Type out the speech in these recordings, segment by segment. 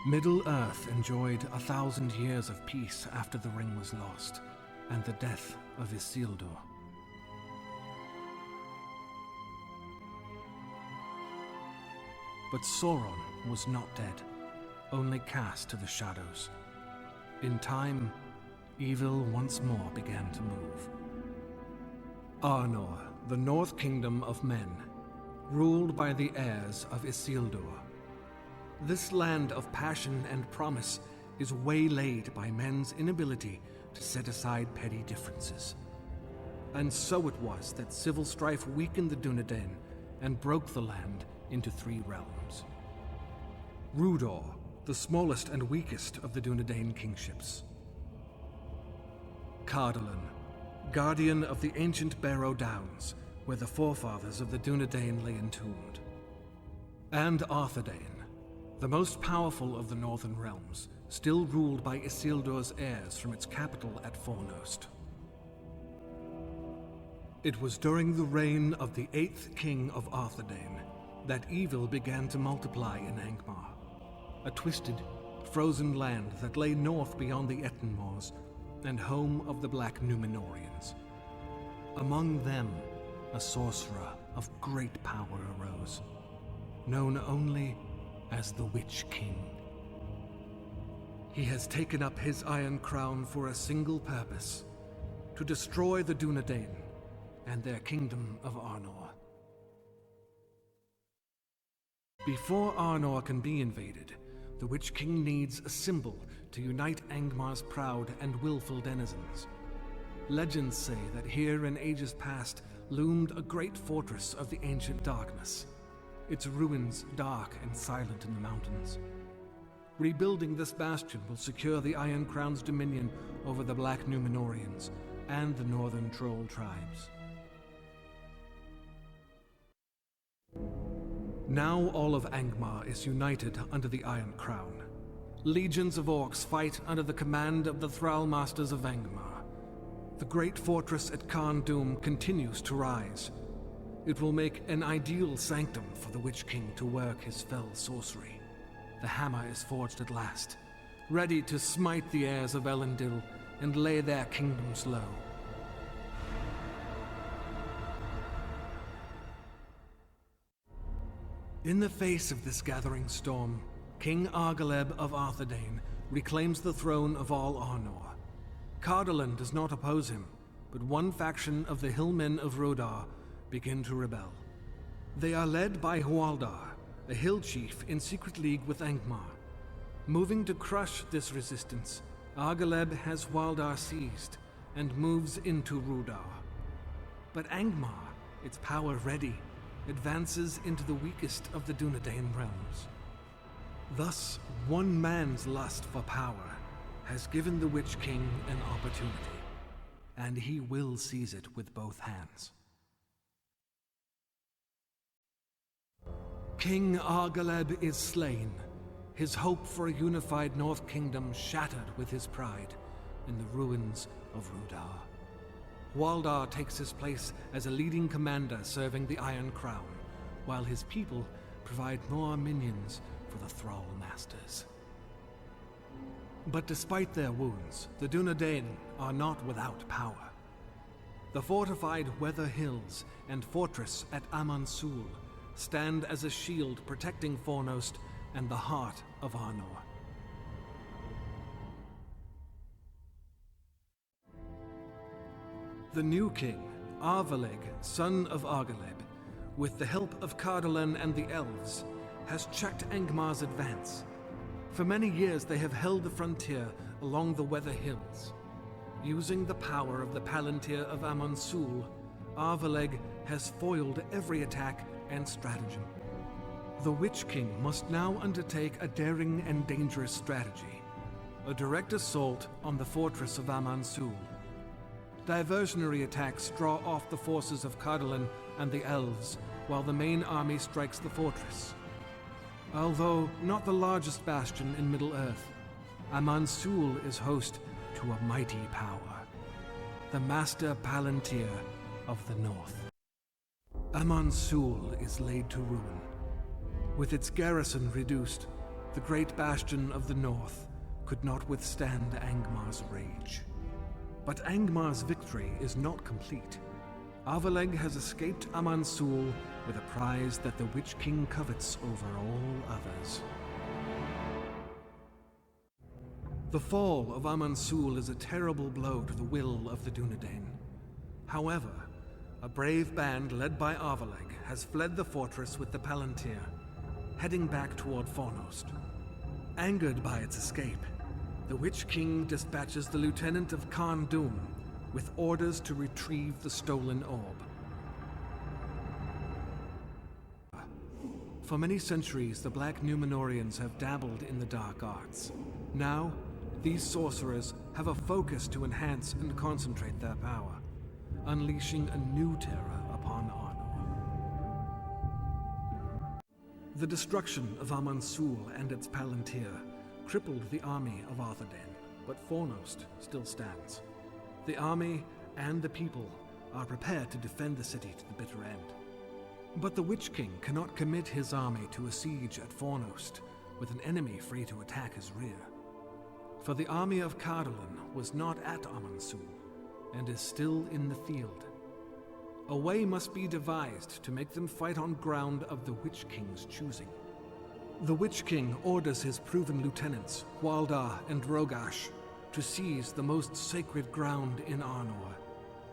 Middle-earth enjoyed 1,000 years of peace after the ring was lost, and the death of Isildur. But Sauron was not dead, only cast to the shadows. In time, evil once more began to move. ARNOR, the North Kingdom of men, ruled by the heirs of Isildur. This land of passion and promise is waylaid by men's inability to set aside petty differences. And so it was that civil strife weakened the Dunedain and broke the land into 3 realms. Rudor, the smallest and weakest of the Dunedain kingships. Cardolan, guardian of the ancient Barrow Downs, where the forefathers of the Dunedain lay entombed. And Arthedain, the most powerful of the northern realms, still ruled by Isildur's heirs from its capital at Fornost. It was during the reign of the 8th king of Arthedain that evil began to multiply in Angmar, a twisted, frozen land that lay north beyond the Etten Moors and home of the Black Númenóreans. Among them, a sorcerer of great power arose, known only as the Witch King. He has taken up his iron crown for a single purpose: to destroy the Dunedain and their kingdom of Arnor. Before Arnor can be invaded, the Witch King needs a symbol to unite Angmar's proud and willful denizens. Legends say that here in ages past loomed a great fortress of the ancient darkness, its ruins dark and silent in the mountains. Rebuilding this bastion will secure the Iron Crown's dominion over the Black Númenóreans and the northern troll tribes. Now all of Angmar is united under the Iron Crown. Legions of orcs fight under the command of the Thrall Masters of Angmar. The great fortress at Khan Dum continues to rise. It will make an ideal sanctum for the Witch King to work his fell sorcery. The hammer is forged at last, ready to smite the heirs of Elendil and lay their kingdoms low. In the face of this gathering storm, King Argaleb of Arthedain reclaims the throne of all Arnor. Cardolan does not oppose him, but one faction of the hillmen of Rodar begin to rebel. They are led by Hwaldar, a hill chief in secret league with Angmar. Moving to crush this resistance, Argaleb has Hwaldar seized and moves into Rudar. But Angmar, its power ready, advances into the weakest of the Dunedain realms. Thus, one man's lust for power has given the Witch King an opportunity, and he will seize it with both hands. King Argaleb is slain, his hope for a unified North Kingdom shattered with his pride in the ruins of Rudar. Hwaldar takes his place as a leading commander serving the Iron Crown, while his people provide more minions for the Thrall Masters. But despite their wounds, the Dunedain are not without power. The fortified Weather Hills and fortress at Amansul stand as a shield protecting Fornost and the heart of Arnor. The new king, Arvaleg, son of Argaleb, with the help of Cardolan and the elves, has checked Angmar's advance. For many years they have held the frontier along the Weather Hills. Using the power of the Palantir of Amansul, Arvaleg has foiled every attack and stratagem. The Witch King must now undertake a daring and dangerous strategy, a direct assault on the fortress of Amansul. Diversionary attacks draw off the forces of Cardolan and the elves, while the main army strikes the fortress. Although not the largest bastion in Middle-earth, Amansul is host to a mighty power, the Master Palantir of the North. Amansul is laid to ruin. With its garrison reduced, The great bastion of the north could not withstand Angmar's rage. But Angmar's victory is not complete. Arvaleg has escaped Amansul with a prize that the Witch King covets over all others. The fall of Amansul is a terrible blow to the will of the Dunedain. However, a brave band led by Arvaleg has fled the fortress with the Palantir, heading back toward Fornost. Angered by its escape, the Witch King dispatches the lieutenant of Khan Dum with orders to retrieve the stolen orb. For many centuries, the Black Numenorians have dabbled in the dark arts. Now, these sorcerers have a focus to enhance and concentrate their power, unleashing a new terror upon ARNOR. The destruction of Amansul and its Palantir crippled the army of Arthedain, but Fornost still stands. The army and the people are prepared to defend the city to the bitter end. But the Witch King cannot commit his army to a siege at Fornost with an enemy free to attack his rear. For the army of Cardolan was not at Amansul and is still in the field. A way must be devised to make them fight on ground of the Witch King's choosing. The Witch King orders his proven lieutenants, Waldar and Rogash, to seize the most sacred ground in Arnor,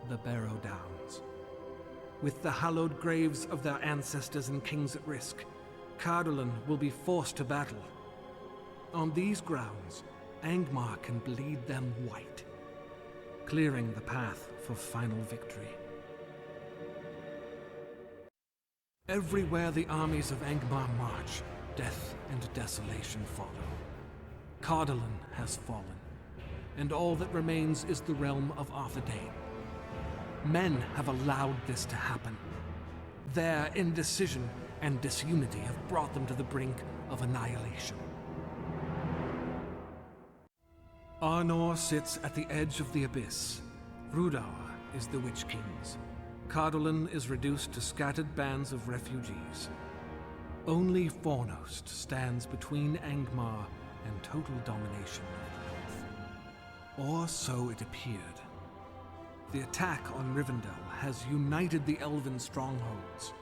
the Barrow Downs. With the hallowed graves of their ancestors and kings at risk, Cardolan will be forced to battle. On these grounds, Angmar can bleed them white, clearing the path for final victory. Everywhere the armies of Angmar march, death and desolation follow. Cardolan has fallen, and all that remains is the realm of Arthedain. Men have allowed this to happen. Their indecision and disunity have brought them to the brink of annihilation. Arnor sits at the edge of the abyss. Rudar is the Witch King's. Cardolan is reduced to scattered bands of refugees. Only Fornost stands between Angmar and total domination of the North. Or so it appeared. The attack on Rivendell has united the elven strongholds.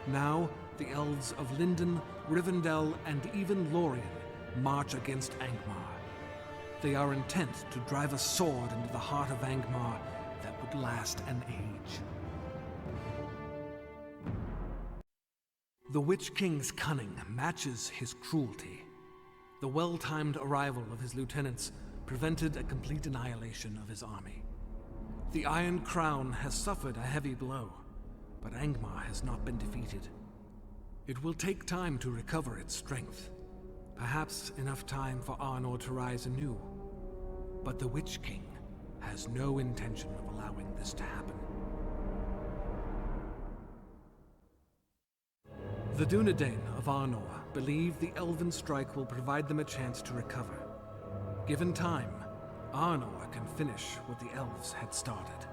Now, the elves of Lindon, Rivendell, and even Lorien march against Angmar. They are intent to drive a sword into the heart of Angmar that would last an age. The Witch King's cunning matches his cruelty. The well-timed arrival of his lieutenants prevented a complete annihilation of his army. The Iron Crown has suffered a heavy blow, but Angmar has not been defeated. It will take time to recover its strength, perhaps enough time for Arnor to rise anew. But the Witch King has no intention of allowing this to happen. The Dunedain of Arnor believe the Elven Strike will provide them a chance to recover. Given time, Arnor can finish what the elves had started.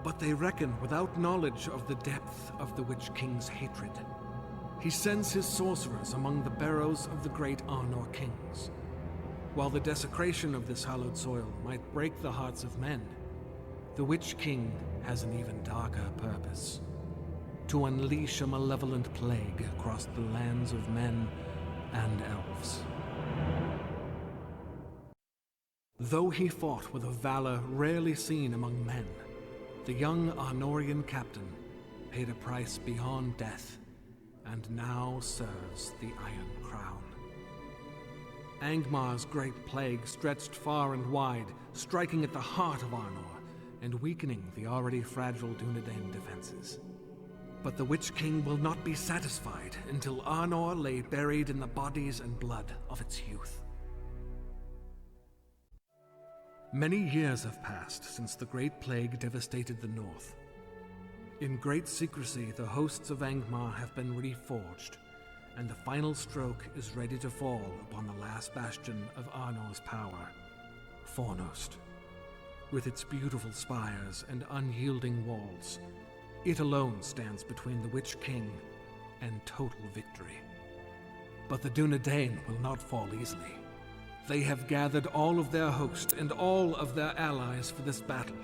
But they reckon without knowledge of the depth of the Witch King's hatred. He sends his sorcerers among the barrows of the great Arnor kings. While the desecration of this hallowed soil might break the hearts of men, the Witch King has an even darker purpose: to unleash a malevolent plague across the lands of men and elves. Though he fought with a valor rarely seen among men, the young Arnorian captain paid a price beyond death, and now serves the Iron Crown. Angmar's great plague stretched far and wide, striking at the heart of Arnor and weakening the already fragile Dunedain defenses. But the Witch King will not be satisfied until Arnor lay buried in the bodies and blood of its youth. Many years have passed since the Great Plague devastated the North. In great secrecy, the hosts of Angmar have been reforged, and the final stroke is ready to fall upon the last bastion of Arnor's power, Fornost. With its beautiful spires and unyielding walls, it alone stands between the Witch King and total victory. But the Dunedain will not fall easily. They have gathered all of their host and all of their allies for this battle.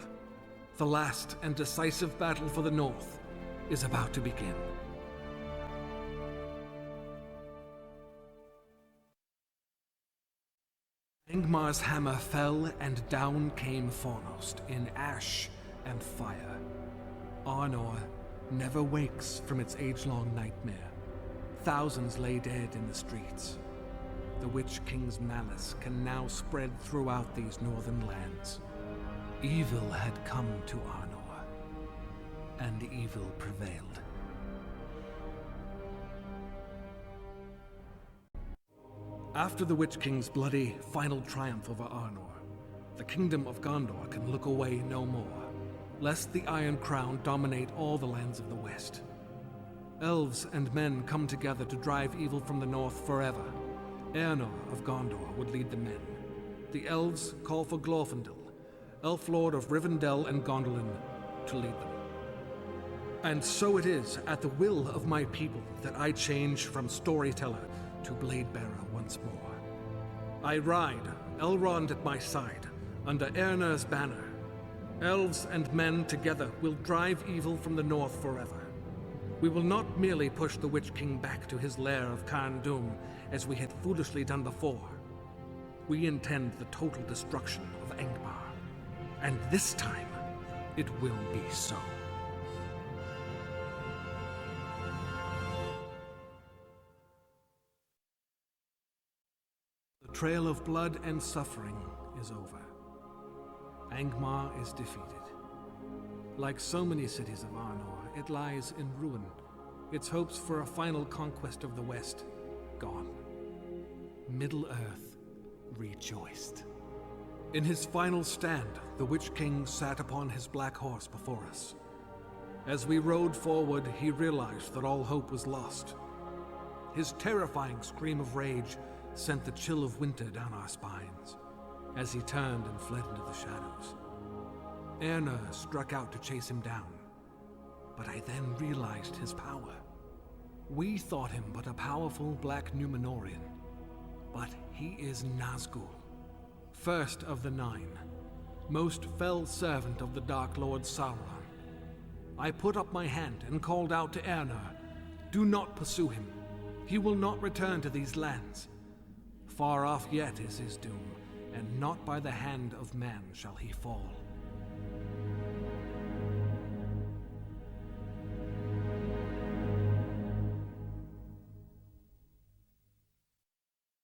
The last and decisive battle for the North is about to begin. Angmar's hammer fell, and down came foremost in ash and fire. ARNOR never wakes from its age-long nightmare. Thousands lay dead in the streets. The Witch King's malice can now spread throughout these northern lands. Evil had come to ARNOR, and evil prevailed. After the Witch King's bloody final triumph over ARNOR, the Kingdom of Gondor can look away no more, lest the Iron Crown dominate all the lands of the West. Elves and men come together to drive evil from the north forever. ARNOR of Gondor would lead the men. The elves call for Glorfindel, Elf Lord of Rivendell and Gondolin, to lead them. And so it is, at the will of my people, that I change from storyteller to blade-bearer once more. I ride, Elrond at my side, under ARNOR's banner. Elves and men together will drive evil from the north forever. We will not merely push the Witch King back to his lair of Khand Dûm, as we had foolishly done before. We intend the total destruction of Angmar. And this time, it will be so. The trail of blood and suffering is over. Angmar is defeated. Like so many cities of ARNOR, it lies in ruin, its hopes for a final conquest of the West gone. Middle-earth rejoiced. In his final stand, the Witch King sat upon his black horse before us. As we rode forward, he realized that all hope was lost. His terrifying scream of rage sent the chill of winter down our spines as he turned and fled into the shadows. ARNOR struck out to chase him down, but I then realized his power. We thought him but a powerful black Númenórean, but he is Nazgul, first of the Nine, most fell servant of the Dark Lord Sauron. I put up my hand and called out to ARNOR, "Do not pursue him. He will not return to these lands. Far off yet is his doom, and not by the hand of man shall he fall."